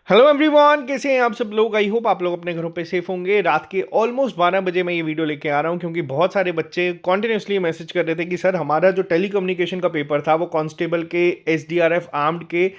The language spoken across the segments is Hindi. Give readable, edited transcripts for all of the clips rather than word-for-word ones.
हेलो एवरीवन, कैसे हैं आप सब लोग। आई होप आप लोग अपने घरों पे सेफ होंगे। रात के ऑलमोस्ट 12 बजे मैं ये वीडियो लेके आ रहा हूँ क्योंकि बहुत सारे बच्चे कॉन्टिन्यूसली मैसेज कर रहे थे कि सर हमारा जो टेलीकम्युनिकेशन का पेपर था वो कांस्टेबल के एसडीआरएफ आर्म्ड के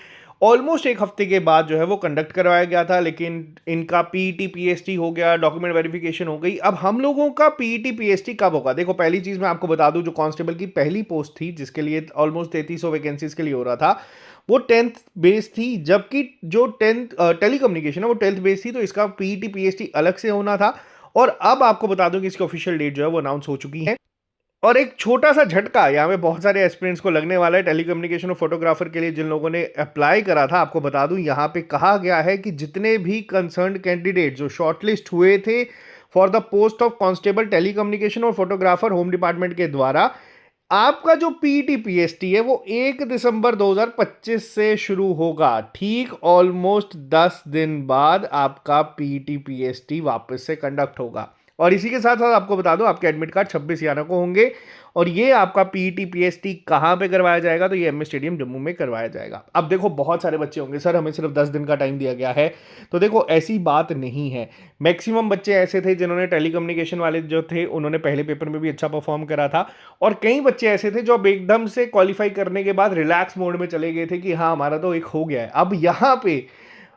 ऑलमोस्ट एक हफ्ते के बाद जो है वो कंडक्ट करवाया गया था, लेकिन इनका पीईटी पीएसटी हो गया, डॉक्यूमेंट वेरिफिकेशन हो गई। अब हम लोगों का पीईटी पीएसटी कब होगा? देखो, पहली चीज़ मैं आपको बता दूं, जो कांस्टेबल की पहली पोस्ट थी जिसके लिए ऑलमोस्ट 3300 वैकेंसीज के लिए हो रहा था, वो 10th बेस थी। जबकि जो 10th टेलीकम्युनिकेशन है वो 10th बेस थी, तो इसका पीईटी पीएसटी अलग से होना था। और अब आपको बता दूं कि इसकी ऑफिशियल डेट जो है वो अनाउंस हो चुकी है। और एक छोटा सा झटका यहाँ पे बहुत सारे एस्पिरेंट्स को लगने वाला है टेलीकम्युनिकेशन और फोटोग्राफर के लिए, जिन लोगों ने अप्लाई करा था। आपको बता दूं, यहाँ पे कहा गया है कि जितने भी कंसर्न्ड कैंडिडेट जो शॉर्टलिस्ट हुए थे for the post of constable telecommunication और फोटोग्राफर होम डिपार्टमेंट के द्वारा, आपका जो पीटी पीएसटी है वो 1 दिसंबर 2025 से शुरू होगा। ठीक ऑलमोस्ट 10 दिन बाद आपका पीटी पीएसटी वापस से कंडक्ट होगा। और इसी के साथ साथ आपको बता दो, आपके एडमिट कार्ड 26 को होंगे। और ये आपका पीटी पीएसटी कहाँ पे करवाया जाएगा? तो ये एमए स्टेडियम जम्मू में करवाया जाएगा। अब देखो, बहुत सारे बच्चे होंगे सर हमें सिर्फ 10 दिन का टाइम दिया गया है। तो देखो, ऐसी बात नहीं है। मैक्सिमम बच्चे ऐसे थे जिन्होंने टेलीकम्युनिकेशन वाले जो थे उन्होंने पहले पेपर में भी अच्छा परफॉर्म करा था। और कई बच्चे ऐसे थे जो अब एकदम से क्वालिफाई करने के बाद रिलैक्स मोड में चले गए थे कि हाँ हमारा तो एक हो गया है। अब यहाँ पे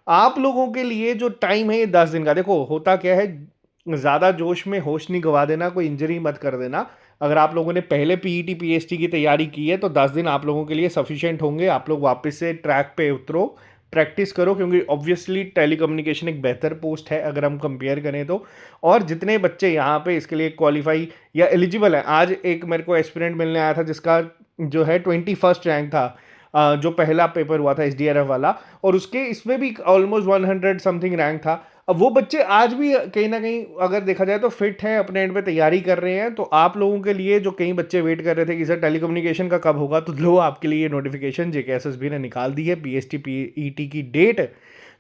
आप लोगों के लिए जो टाइम है ये 10 दिन का। देखो, होता क्या है, ज़्यादा जोश में होश नहीं गवा देना, कोई इंजरी मत कर देना। अगर आप लोगों ने पहले पीईटी पीएसटी की तैयारी की है तो 10 दिन आप लोगों के लिए सफिशिएंट होंगे। आप लोग वापस से ट्रैक पे उतरो, प्रैक्टिस करो, क्योंकि ऑब्वियसली टेलीकम्युनिकेशन एक बेहतर पोस्ट है अगर हम कंपेयर करें तो। और जितने बच्चे यहाँ पे इसके लिए क्वालिफाई या एलिजिबल हैं, आज एक मेरे को एस्पिरेंट मिलने आया था जिसका जो है 21st रैंक था, जो पहला पेपर हुआ था एसडीआरएफ वाला, और उसके इसमें भी ऑलमोस्ट 100 समथिंग रैंक था। अब वो बच्चे आज भी कहीं ना कहीं अगर देखा जाए तो फिट है, अपने एंड पे तैयारी कर रहे हैं। तो आप लोगों के लिए, जो कई बच्चे वेट कर रहे थे कि सर टेलीकम्युनिकेशन का कब होगा, तो लो आपके लिए नोटिफिकेशन जेकेएसएसबी ने निकाल दी है। पीएसटी पीईटी की डेट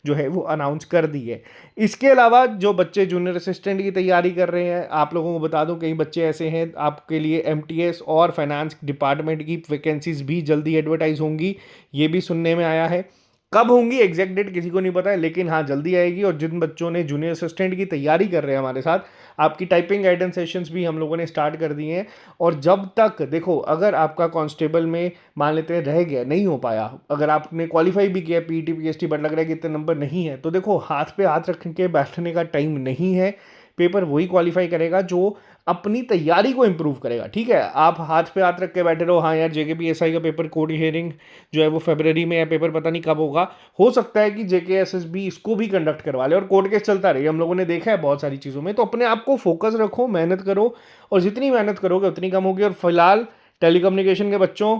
जो है वो अनाउंस कर दी है। इसके अलावा जो बच्चे जूनियर असिस्टेंट की तैयारी कर रहे हैं, आप लोगों को बता दूं कई बच्चे ऐसे हैं, आपके लिए एमटीएस और फाइनेंस डिपार्टमेंट की वैकेंसीज भी जल्दी एडवर्टाइज होंगी, ये भी सुनने में आया है। कब होंगी एग्जैक्ट डेट किसी को नहीं पता है, लेकिन हाँ जल्दी आएगी। और जिन बच्चों ने जूनियर असिस्टेंट की तैयारी कर रहे हैं हमारे साथ, आपकी टाइपिंग गाइडेंस सेशंस भी हम लोगों ने स्टार्ट कर दिए हैं। और जब तक देखो, अगर आपका कांस्टेबल में मान लेते हैं रह गया, नहीं हो पाया, अगर आपने क्वालिफाई भी किया पीटी पीएसटी बट लग रहा है कि इतने नंबर नहीं है, तो देखो हाथ पे हाथ रख के बैठने का टाइम नहीं है। पेपर वही क्वालिफाई करेगा जो अपनी तैयारी को इंप्रूव करेगा। ठीक है, आप हाथ पे हाथ रख के बैठे रहो, हाँ यार जेकेपीएसआई का पेपर कोड हियरिंग जो है वो फरवरी में, या पेपर पता नहीं कब होगा, हो सकता है कि जेकेएसएसबी इसको भी कंडक्ट करवा ले और कोर्ट केस चलता रहे। हम लोगों ने देखा है बहुत सारी चीज़ों में। तो अपने आप को फोकस रखो, मेहनत करो, और जितनी मेहनत करोगे उतनी कम होगी। और फिलहाल टेलीकम्युनिकेशन के बच्चों,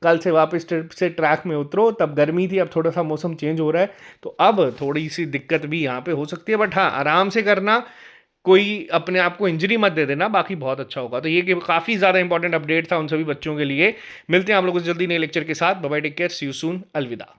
कल से वापस से ट्रैक में उतरो। तब गर्मी थी, अब थोड़ा सा मौसम चेंज हो रहा है, तो अब थोड़ी सी दिक्कत भी यहाँ पे हो सकती है, बट हाँ आराम से करना, कोई अपने आप को इंजरी मत दे देना, बाकी बहुत अच्छा होगा। तो ये काफ़ी ज़्यादा इंपॉर्टेंट अपडेट था उन सभी बच्चों के लिए। मिलते हैं आप लोगों से जल्दी नए लेक्चर के साथ। Bye bye, take care, see you soon, अलविदा।